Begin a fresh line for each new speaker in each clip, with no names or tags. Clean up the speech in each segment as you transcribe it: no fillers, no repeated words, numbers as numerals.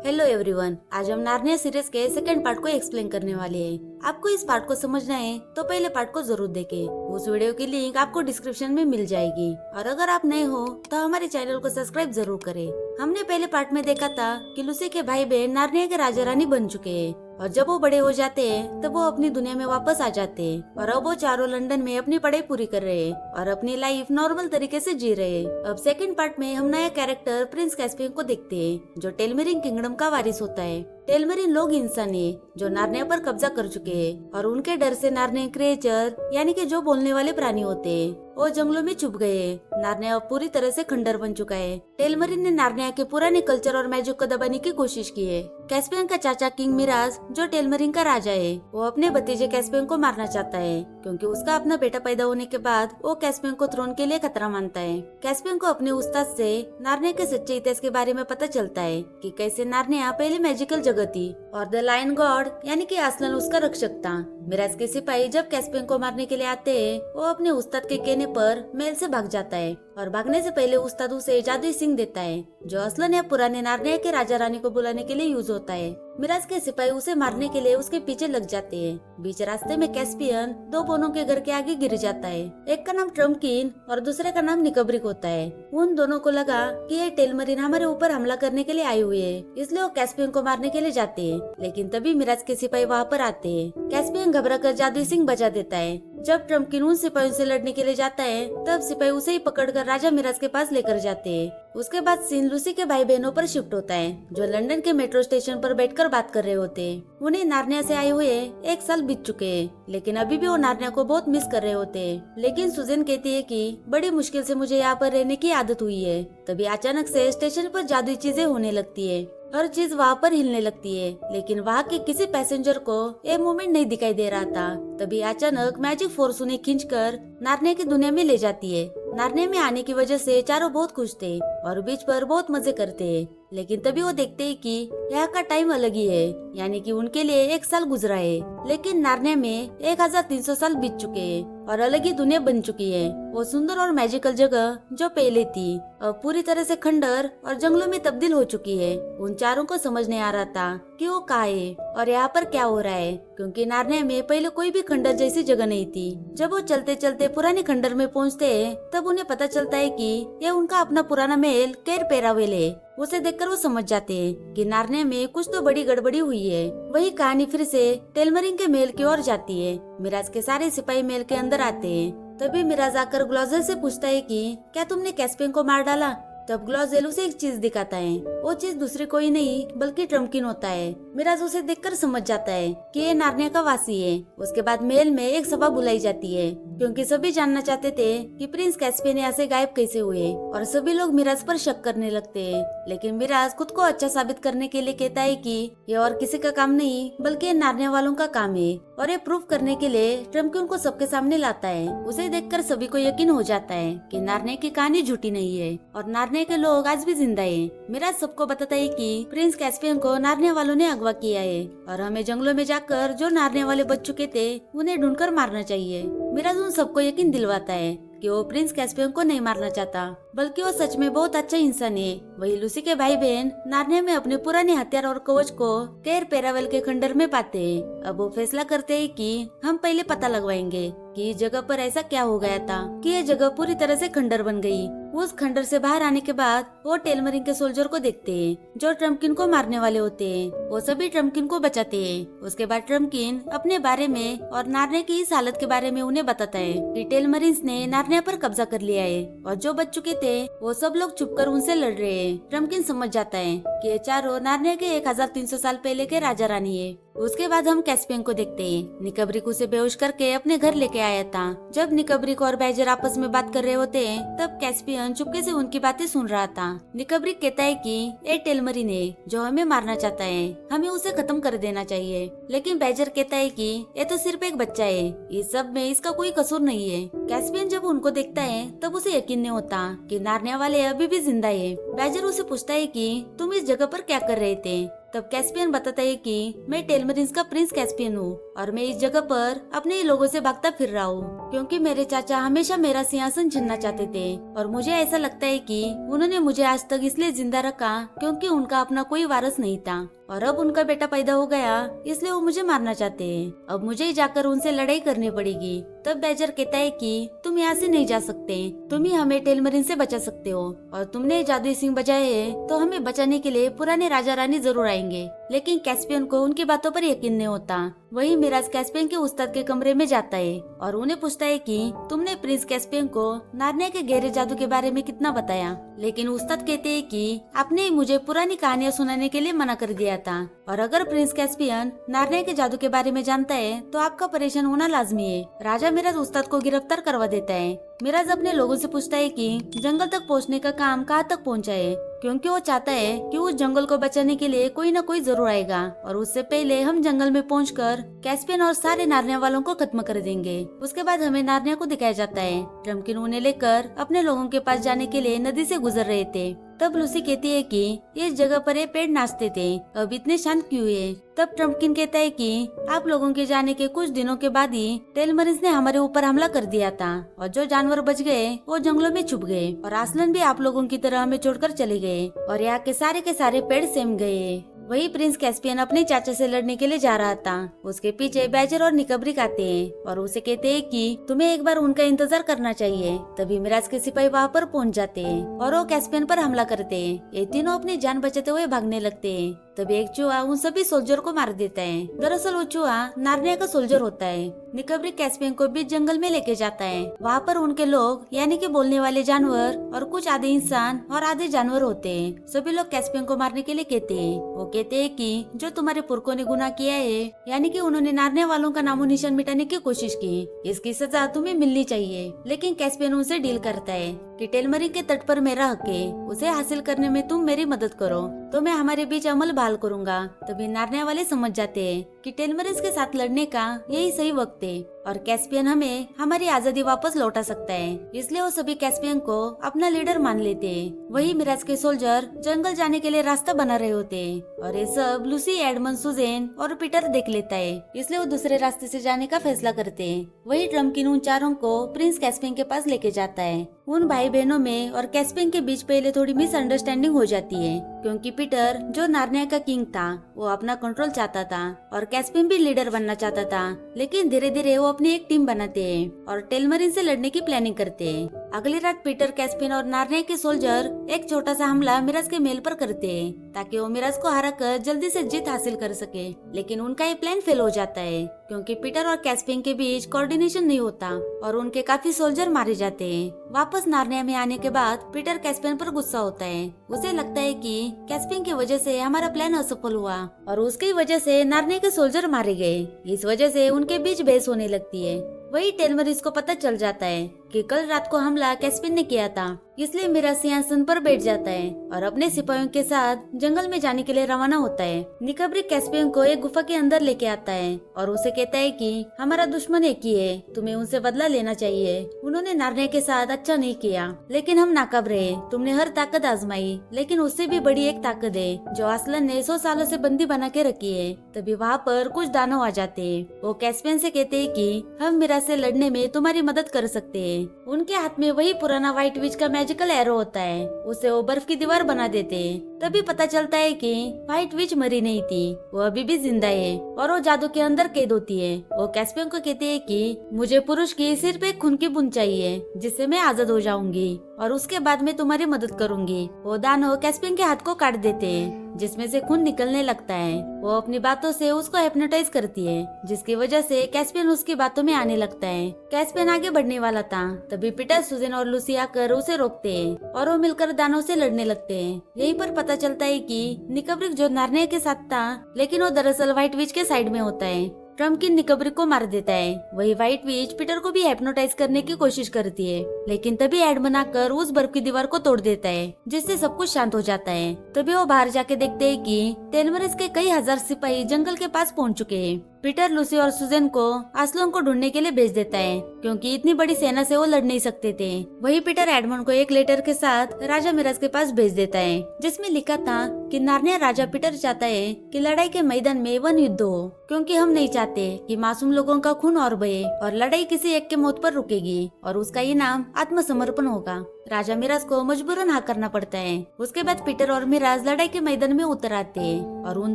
Hello everyone, आज हम Narnia series के सेकंड पार्ट को एक्सप्लेन करने वाले हैं। आपको इस पार्ट को समझना है तो पहले पार्ट को जरूर देखें। उस वीडियो की लिंक आपको डिस्क्रिप्शन में मिल जाएगी। और अगर आप नए हो तो हमारे चैनल को सब्सक्राइब जरूर करें। हमने पहले पार्ट में देखा था कि लूसी के भाई बहन नार्निया के राजा रानी बन चुके हैं और जब वो बड़े हो जाते हैं तब वो अपनी दुनिया में वापस आ जाते हैं और अब वो चारों लंदन में अपनी पढ़ाई पूरी कर रहे हैं और अपनी लाइफ नॉर्मल तरीके से जी रहे हैं। अब सेकंड पार्ट में हम नया कैरेक्टर प्रिंस कैस्पियन को देखते हैं जो टेलमेरिन किंगडम का वारिस होता है। टेलमेरिन लोग इंसान है जो नार्निया पर कब्जा कर चुके हैं और उनके डर से नार्नियन क्रिएचर यानी कि जो बोलने वाले प्राणी होते हैं वो जंगलों में छुप गए हैं। नार्निया अब पूरी तरह से खंडर बन चुका है। टेलमेरिन ने नार्निया के पुराने कल्चर और मैजिक को दबाने की कोशिश की है। कैस्पियन का चाचा किंग मिराज जो टेलमेरिन का राजा है वो अपने भतीजे कैस्पियन को मारना चाहता है क्योंकि उसका अपना बेटा पैदा होने के बाद वो कैस्पियन को थ्रोन के लिए खतरा मानता है। कैस्पियन को अपने उस्ताद से नार्निया के सच्चे इतिहास के बारे में पता चलता है कि कैसे नार्निया पहले मैजिकल जगह थी और द लायन गॉड यानी कि असलन उसका रक्षक था। मिराज के सिपाही जब कैस्पियन को मारने के लिए आते हैं वो अपने उस्ताद के कहने पर महल से भाग जाता है और भागने से पहले उस्ताद उसे जादुई सिंह देता है जो असलन या पुराने नार्निया के राजा रानी को बुलाने के लिए यूज होता है। मिराज के सिपाही उसे मारने के लिए उसके पीछे लग जाते हैं। बीच रास्ते में कैस्पियन दो बोनों के घर के आगे गिर जाता है। एक का नाम ट्रम्किन और दूसरे का नाम निकब्रिक होता है। उन दोनों को लगा कि ये टेलमेरिन हमारे ऊपर हमला करने के लिए आए हुए हैं, इसलिए वो कैस्पियन को मारने के लिए जाते हैं। लेकिन तभी मिराज के सिपाही वहाँ पर आते हैं। कैस्पियन घबरा कर जादुई सिंह बचा देता है। जब ट्रम्किन उन सिपाहियों से लड़ने के लिए जाता है तब सिपाही उसे ही पकड़कर राजा मिराज के पास लेकर जाते हैं। उसके बाद सीन लूसी के भाई बहनों पर शिफ्ट होता है जो लंदन के मेट्रो स्टेशन पर बैठकर बात कर रहे होते हैं। उन्हें नार्निया से आए हुए 1 साल बीत चुके हैं लेकिन अभी भी वो नार्निया को बहुत मिस कर रहे होते हैं। लेकिन सुजैन कहती है कि बड़ी मुश्किल से मुझे यहाँ पर रहने की आदत हुई है। तभी अचानक से स्टेशन पर जादुई चीजें होने लगती है। हर चीज वहाँ पर हिलने लगती है लेकिन वहाँ के किसी पैसेंजर को ये मूवमेंट नहीं दिखाई दे रहा था। तभी अचानक मैजिक फोर्स उन्हें खींचकर नार्निया की दुनिया में ले जाती है। नार्निया में आने की वजह से चारों बहुत खुश थे और बीच पर बहुत मजे करते हैं। लेकिन तभी वो देखते हैं कि यहाँ का टाइम अलग ही है, यानी कि उनके लिए 1 साल गुजरा है लेकिन नार्निया में 1300 साल बीत चुके हैं और अलग ही दुनिया बन चुकी है। वो सुंदर और मैजिकल जगह जो पहले थी अब पूरी तरह से खंडर और जंगलों में तब्दील हो चुकी है। उन चारों को समझ नहीं आ रहा था कि वो कहाँ है और यहाँ पर क्या हो रहा है क्योंकि नार्निया में पहले कोई भी खंडर जैसी जगह नहीं थी। जब वो चलते चलते पुराने खंडर में पहुँचते हैं तब उन्हें पता चलता है कि यह उनका अपना पुराना महल केर पेरावेल है। उसे देखकर वो समझ जाते हैं कि नार्निया में कुछ तो बड़ी गड़बड़ी हुई है। वही कहानी फिर से टेलमेरिन के महल की ओर जाती है। मिराज के सारे सिपाही महल के अंदर आते हैं। तभी मिराज आकर ग्लॉजर से पूछता है कि क्या तुमने कैस्पियन को मार डाला? तब ग्लॉजेल उसे एक चीज दिखाता है। वो चीज दूसरी कोई नहीं बल्कि ट्रम्किन होता है। मिराज उसे देखकर समझ जाता है कि ये नार्निया का वासी है। उसके बाद महल में एक सभा बुलाई जाती है क्योंकि सभी जानना चाहते थे कि प्रिंस कैस्पियन यहाँ से गायब कैसे हुए और सभी लोग मिराज पर शक करने लगते हैं। लेकिन मिराज खुद को अच्छा साबित करने के लिए कहता है कि ये और किसी का काम नहीं बल्कि नार्निया वालों का काम है और ये प्रूफ करने के लिए ट्रम्किन को सबके सामने लाता है। उसे देखकर सभी को यकीन हो जाता है कि नार्निया की कहानी झूठी नहीं है और नार्निया के लोग आज भी जिंदा हैं। मिराज सबको बताता है कि प्रिंस कैस्पियन को नार्निया वालों ने अगवा किया है और हमें जंगलों में जाकर जो नार्निया वाले बच चुके थे उन्हें ढूंढकर मारना चाहिए। मिराज उन सबको यकीन दिलवाता है कि वो प्रिंस कैस्पियन को नहीं मारना चाहता बल्कि वो सच में बहुत अच्छा इंसान है। वही लूसी के भाई बहन नार्निया में अपने पुराने हथियार और कवच को केर पेरावेल के खंडर में पाते हैं। अब वो फैसला करते हैं कि हम पहले पता लगवाएंगे कि इस जगह पर ऐसा क्या हो गया था कि ये जगह पूरी तरह से खंडर बन गई। उस खंडर से बाहर आने के बाद वो टेलमेरिन के सोल्जर को देखते हैं जो ट्रम्किन को मारने वाले होते हैं। वो सभी ट्रम्किन को बचाते हैं। उसके बाद ट्रम्किन अपने बारे में और नार्निया की इस हालत के बारे में उन्हें बताता है कि टेलमेरिन ने नार्निया पर कब्जा कर लिया है और जो बच चुके थे वो सब लोग छुपकर उनसे लड़ रहे हैं। ट्रम्किन समझ जाता है कि ये चारों नार्निया के 1300 साल पहले के राजा रानी है। उसके बाद हम कैस्पियन को देखते हैं। निकब्रिक उसे बेहोश करके अपने घर लेके आया था। जब निकब्रिक और बैजर आपस में बात कर रहे होते हैं तब कैस्पियन चुपके से उनकी बातें सुन रहा था। निकब्रिक कहता है कि ये टेलमेरिन है जो हमें मारना चाहता है, हमें उसे खत्म कर देना चाहिए। लेकिन बैजर कहता है कि ये तो सिर्फ एक बच्चा है, इस सब में इसका कोई कसूर नहीं है। कैस्पियन जब उनको देखता है तब उसे यकीन नहीं होता कि नार्निया वाले अभी भी जिंदा है। बैजर उसे पूछता है कि तुम इस जगह पर क्या कर रहे थे? तब कैस्पियन बताता है कि मैं टेलमरिंस का प्रिंस कैस्पियन हूँ और मैं इस जगह पर अपने ही लोगों से भागता फिर रहा हूँ, क्योंकि मेरे चाचा हमेशा मेरा सिंहासन छीनना चाहते थे और मुझे ऐसा लगता है कि उन्होंने मुझे आज तक इसलिए जिंदा रखा क्योंकि उनका अपना कोई वारिस नहीं था और अब उनका बेटा पैदा हो गया इसलिए वो मुझे मारना चाहते हैं। अब मुझे ही जाकर उनसे लड़ाई करनी पड़ेगी। तब बैजर कहता है कि तुम यहाँ से नहीं जा सकते, तुम ही हमें टेलमरिन से बचा सकते हो और तुमने जादुई सिंह बजाए हैं तो हमें बचाने के लिए पुराने राजा रानी जरूर आएंगे। लेकिन कैस्पियन को उनकी बातों पर यकीन नहीं होता। वही मिराज कैस्पियन के उस्ताद के कमरे में जाता है और उन्हें पूछता है कि तुमने प्रिंस कैस्पियन को नार्निया के गहरे जादू के बारे में कितना बताया। लेकिन उस्ताद कहते हैं कि आपने ही मुझे पुरानी कहानियां सुनाने के लिए मना कर दिया था और अगर प्रिंस कैस्पियन नार्निया के जादू के बारे में जानता है तो आपका परेशान होना लाजमी है। राजा मिराज उस्ताद को गिरफ्तार करवा देता है। मिराज अपने लोगों से पूछता है कि जंगल तक पहुंचने का काम कहाँ तक पहुंचा है, क्योंकि वो चाहता है कि उस जंगल को बचाने के लिए कोई न कोई जरूर आएगा और उससे पहले हम जंगल में पहुंचकर कैस्पियन और सारे नार्निया वालों को खत्म कर देंगे। उसके बाद हमें नार्निया को दिखाया जाता है। ट्रम्किन उन्हें लेकर अपने लोगों के पास जाने के लिए नदी से गुजर रहे थे। तब लूसी कहती है कि इस जगह पर ये पेड़ नाचते थे, अब इतने शांत क्यों है। तब ट्रम्किन कहता है कि आप लोगों के जाने के कुछ दिनों के बाद ही टेलमरिंस ने हमारे ऊपर हमला कर दिया था और जो जानवर बच गए वो जंगलों में छुप गए और आसलन भी आप लोगों की तरह हमें छोड़कर चले गए और यहाँ के सारे पेड़ सेम गए। वही प्रिंस कैस्पियन अपने चाचा से लड़ने के लिए जा रहा था। उसके पीछे बैजर और निकब्रिक आते हैं और उसे कहते हैं कि तुम्हें एक बार उनका इंतजार करना चाहिए। तभी मिराज के सिपाही वहाँ पर पहुँच जाते हैं और वो कैस्पियन पर हमला करते हैं। ये तीनों अपनी जान बचाते हुए भागने लगते हैं। तभी एक चूहा उन सभी सोल्जर को मार देता है। दरअसल वो चूहा नार्निया का सोल्जर होता है। निकब्रिक कैस्पियन को बीच जंगल में लेके जाता है। वहाँ पर उनके लोग यानी कि बोलने वाले जानवर और कुछ आधे इंसान और आधे जानवर होते हैं। सभी लोग कैस्पियन को मारने के लिए कहते हैं। वो कहते हैं कि जो तुम्हारे पुरखों ने गुनाह किया है, यानी कि उन्होंने नार्निया वालों का नामो निशान मिटाने की कोशिश की, इसकी सजा तुम्हें मिलनी चाहिए। लेकिन कैस्पियन उनसे डील करता है कि टेलमरिन के तट पर मेरा हक है, उसे हासिल करने में तुम मेरी मदद करो तो मैं हमारे बीच अमल बहाल करूंगा। तभी नार्निया वाले समझ जाते हैं कि टेलमरिन के साथ लड़ने का यही सही वक्त है और कैस्पियन हमें हमारी आजादी वापस लौटा सकता है। इसलिए वो सभी कैस्पियन को अपना लीडर मान लेते हैं। वही मिराज के सोल्जर जंगल जाने के लिए रास्ता बना रहे होते हैं और ये सब लूसी, एडमंड, सुजेन और पीटर देख लेता है। इसलिए वो दूसरे रास्ते से जाने का फैसला करते हैं। वही ट्रम्किन उन चारों को प्रिंस कैस्पियन के पास लेके जाता है। उन भाई बहनों में और कैस्पियन के बीच पहले थोड़ी मिसअंडरस्टैंडिंग हो जाती है, क्योंकि पीटर जो नार्निया का किंग था वो अपना कंट्रोल चाहता था और कैस्पियन भी लीडर बनना चाहता था। लेकिन धीरे धीरे वो अपनी एक टीम बनाते हैं और टेलमरिन से लड़ने की प्लानिंग करते हैं। अगली रात पीटर, कैस्पियन और नार्निया के सोल्जर एक छोटा सा हमला मिराज के महल पर करते हैं ताकि वो मिराज को हराकर जल्दी से जीत हासिल कर सके। लेकिन उनका ये प्लान फेल हो जाता है क्योंकि पीटर और कैस्पियन के बीच कोऑर्डिनेशन नहीं होता और उनके काफी सोल्जर मारे जाते हैं। वापस नार्निया में आने के बाद पीटर कैस्पियन पर गुस्सा होता है। उसे लगता है कि कैस्पियन की वजह से हमारा प्लान असफल हुआ और उसकी वजह से नार्निया के सोल्जर मारे गए। इस वजह से उनके बीच बहस होने लगती है। वही टेलमरिन को पता चल जाता है कि कल रात को हमला कैस्पियन ने किया था, इसलिए मिराज सिंहासन पर बैठ जाता है और अपने सिपाहियों के साथ जंगल में जाने के लिए रवाना होता है। निकब्रिक कैस्पियन को एक गुफा के अंदर लेके आता है और उसे कहता है कि हमारा दुश्मन एक ही है, तुम्हें उनसे बदला लेना चाहिए। उन्होंने नार्निया के साथ अच्छा नहीं किया, लेकिन हम नाकाब रहे। तुमने हर ताकत आजमाई, लेकिन उससे भी बड़ी एक ताकत है जो आसलन ने 100 सालों से बंदी बना के रखी है। तभी वहाँ पर कुछ दानव आ जाते हैं। वो कैस्पियन से कहते हैं कि हम मिराज से लड़ने में तुम्हारी मदद कर सकते हैं। उनके हाथ में वही पुराना व्हाइट विच का मैजिकल एरो होता है। उसे वो बर्फ की दीवार बना देते हैं। तभी पता चलता है कि व्हाइट विच मरी नहीं थी, वो अभी भी जिंदा है और वो जादू के अंदर कैद होती है। वो कैस्पियन को कहते हैं कि मुझे पुरुष की सिर्फ एक खून की बूंद चाहिए जिससे मैं आजाद हो जाऊंगी और उसके बाद मैं तुम्हारी मदद करूंगी। वो दानव कैस्पियन के हाथ को काट देते हैं जिसमें से खून निकलने लगता है। वो अपनी बातों से उसको हिप्नोटाइज करती है, जिसकी वजह से कैस्पियन उसकी बातों में आने लगता है। कैस्पियन आगे बढ़ने वाला था, तभी पीटर, सुजेन और लूसी आकर उसे रोकते हैं और वो मिलकर दानव से लड़ने लगते हैं। यहीं पर पता चलता है कि निकब्रिक जो नार्निया के साथ था, लेकिन वो दरअसल व्हाइट विच के साइड में होता है। ट्रम्किन निकब्रिक को मार देता है। वही व्हाइट विच पीटर को भी हिप्नोटाइज करने की कोशिश करती है, लेकिन तभी एडमंड आकर उस बर्फ की दीवार को तोड़ देता है, जिससे सब कुछ शांत हो जाता है। तभी वो बाहर जाके देखते हैं कि टेलमरिन के कई हजार सिपाही जंगल के पास पहुंच चुके हैं। पीटर लूसी और सुजेन को आस्लन को ढूंढने के लिए भेज देता है, क्योंकि इतनी बड़ी सेना से वो लड़ नहीं सकते थे। वही पीटर एडमंड को एक लेटर के साथ राजा मिराज के पास भेज देता है, जिसमें लिखा था कि नार्निया राजा पीटर चाहता है कि लड़ाई के मैदान में वन युद्ध हो, क्योंकि हम नहीं चाहते कि मासूम लोगों का खून और बहे और लड़ाई किसी एक के मौत पर रुकेगी और उसका इनाम आत्मसमर्पण होगा। राजा मिराज को मजबूरन हाँ करना पड़ता है। उसके बाद पीटर और मिराज लड़ाई के मैदान में उतर आते हैं और उन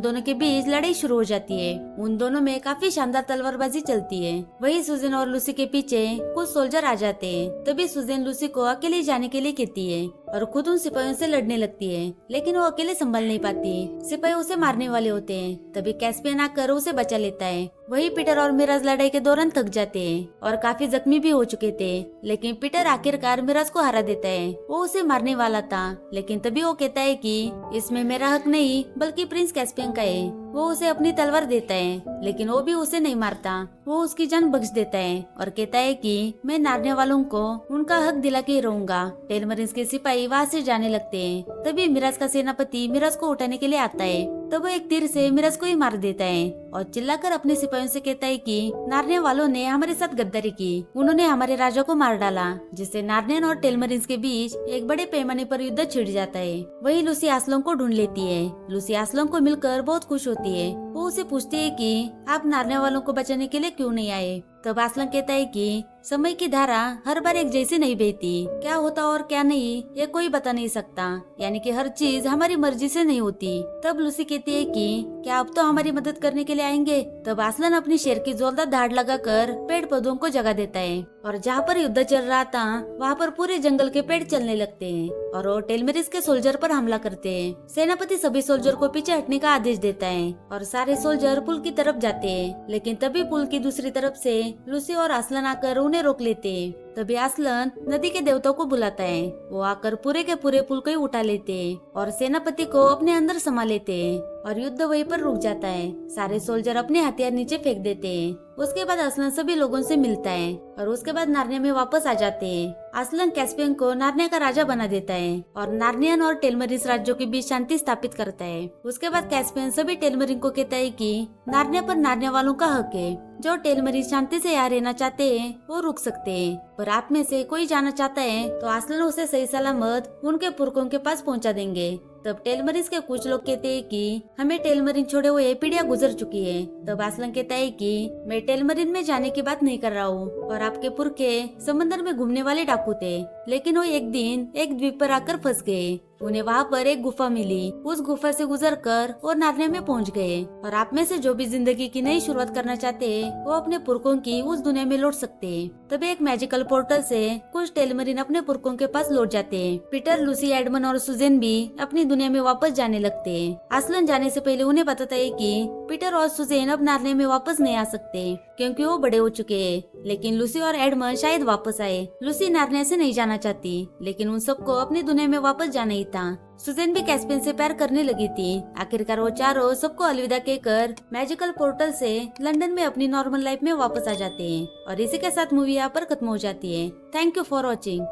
दोनों के बीच लड़ाई शुरू हो जाती है। उन दोनों में काफी शानदार तलवारबाजी चलती है। वही सुजेन और लूसी के पीछे कुछ सोल्जर आ जाते हैं। तभी सुजेन लूसी को अकेले जाने के लिए कहती है और खुद उन सिपाहियों से लड़ने लगती है, लेकिन वो अकेले संभल नहीं पाती। सिपाही उसे मारने वाले होते हैं। तभी कैस्पियन आकर उसे बचा लेता है। वही पीटर और मिराज लड़ाई के दौरान थक जाते हैं और काफी जख्मी भी हो चुके थे, लेकिन पीटर आखिरकार मिराज को हरा देता है। वो उसे मारने वाला था, लेकिन तभी वो कहता है कि इसमें मेरा हक नहीं बल्कि प्रिंस कैस्पियन का है। वो उसे अपनी तलवार देता है, लेकिन वो भी उसे नहीं मारता। वो उसकी जान बख्श देता है और कहता है कि मैं नार्निया वालों को उनका हक दिला के रहूंगा। टेलमरिन्स के सिपाही वहाँ से जाने लगते हैं। तभी मिराज का सेनापति मिराज को उठाने के लिए आता है। तब वो एक तीर से मिराज को ही मार देता है और चिल्लाकर अपने सिपाहियों से कहता है कि नार्निया वालों ने हमारे साथ गद्दारी की। उन्होंने हमारे राजा को मार डाला, जिससे नार्नियन और टेलमरिन्स के बीच एक बड़े पैमाने पर युद्ध छिड़ जाता है। वही लूसी आस्लोंग को ढूंढ लेती है। लूसी आस्लोंग को मिलकर बहुत खुश होती है। वो उसे पूछती है कि आप नार्निया वालों को बचाने के लिए क्यों नहीं आए। तब आस्लन कहता है कि समय की धारा हर बार एक जैसी नहीं बहती। क्या होता और क्या नहीं ये कोई बता नहीं सकता, यानी कि हर चीज हमारी मर्जी से नहीं होती। तब लूसी कहती है कि क्या आप तो हमारी मदद करने के लिए आएंगे। तब आस्लन अपनी शेर की जोरदार धाड़ लगाकर पेड़ पौधों को जगा देता है और जहाँ पर युद्ध चल रहा था वहाँ पर पूरे जंगल के पेड़ चलने लगते हैं और वो टेलमेरिस के सोल्जर पर हमला करते हैं। सेनापति सभी सोल्जर को पीछे हटने का आदेश देता है और सारे सोल्जर पुल की तरफ जाते हैं, लेकिन तभी पुल की दूसरी तरफ से लूसी और आस्लन आकर उन्हें रोक लेते हैं। तभी आस्लन नदी के देवताओं को बुलाता है। वो आकर पूरे के पूरे पुल को ही उठा लेते हैं और सेनापति को अपने अंदर समा लेते हैं और युद्ध वहीं पर रुक जाता है। सारे सोल्जर अपने हथियार नीचे फेंक देते हैं। उसके बाद आस्लन सभी लोगों से मिलता है और उसके बाद नार्निया में वापस आ जाते हैं। आस्लन कैस्पियन को नार्निया का राजा बना देता है और नार्नियन और टेलमरिस राज्यों के बीच शांति स्थापित करता है। उसके बाद कैस्पियन सभी टेलमरिन को कहता है कि नार्निया पर नार्निया वालों का हक है। जो टेलमरिस शांति से यहाँ रहना चाहते हैं वो रुक सकते हैं, पर आप में से कोई जाना चाहता है तो आस्लन उसे सही सलामत उनके पुरखों के पास पहुँचा देंगे। तब टेलमरिस के कुछ लोग कहते हैं कि हमें टेलमरिन छोड़े हुए पीढ़ियां गुजर चुकी है। तब आस्लन कहता है कि मैं टेलमरिन में जाने की बात नहीं कर रहा हूँ और आपके पुरखे समंदर में घूमने वाले डाकू थे, लेकिन वो एक दिन एक द्वीप पर आकर फंस गए। उन्हें वहाँ पर एक गुफा मिली। उस गुफा से गुजरकर वो नार्निया में पहुँच गए और आप में से जो भी जिंदगी की नई शुरुआत करना चाहते हैं वो अपने पुरखों की उस दुनिया में लौट सकते हैं। तब एक मैजिकल पोर्टल से कुछ टेलमरिन अपने पुरखों के पास लौट जाते हैं। पीटर, लूसी, एडमंड और सुजेन भी अपनी दुनिया में वापस जाने लगते हैं। आस्लन जाने से पहले उन्हें बताता है कि पीटर और सुजेन अब नार्निया में वापस नहीं आ सकते क्योंकि वो बड़े हो चुके हैं, लेकिन लूसी और एडमंड शायद वापस आए। लूसी नार्निया से नहीं जाना चाहती, लेकिन उन सबको अपनी दुनिया में वापस जाना ही था। सुजेन भी कैस्पियन से प्यार करने लगी थी। आखिरकार वो चारों सबको अलविदा कहकर मैजिकल पोर्टल से लंदन में अपनी नॉर्मल लाइफ में वापस आ जाते हैं और इसी के साथ मूवी यहाँ पर खत्म हो जाती है। Thank you for watching.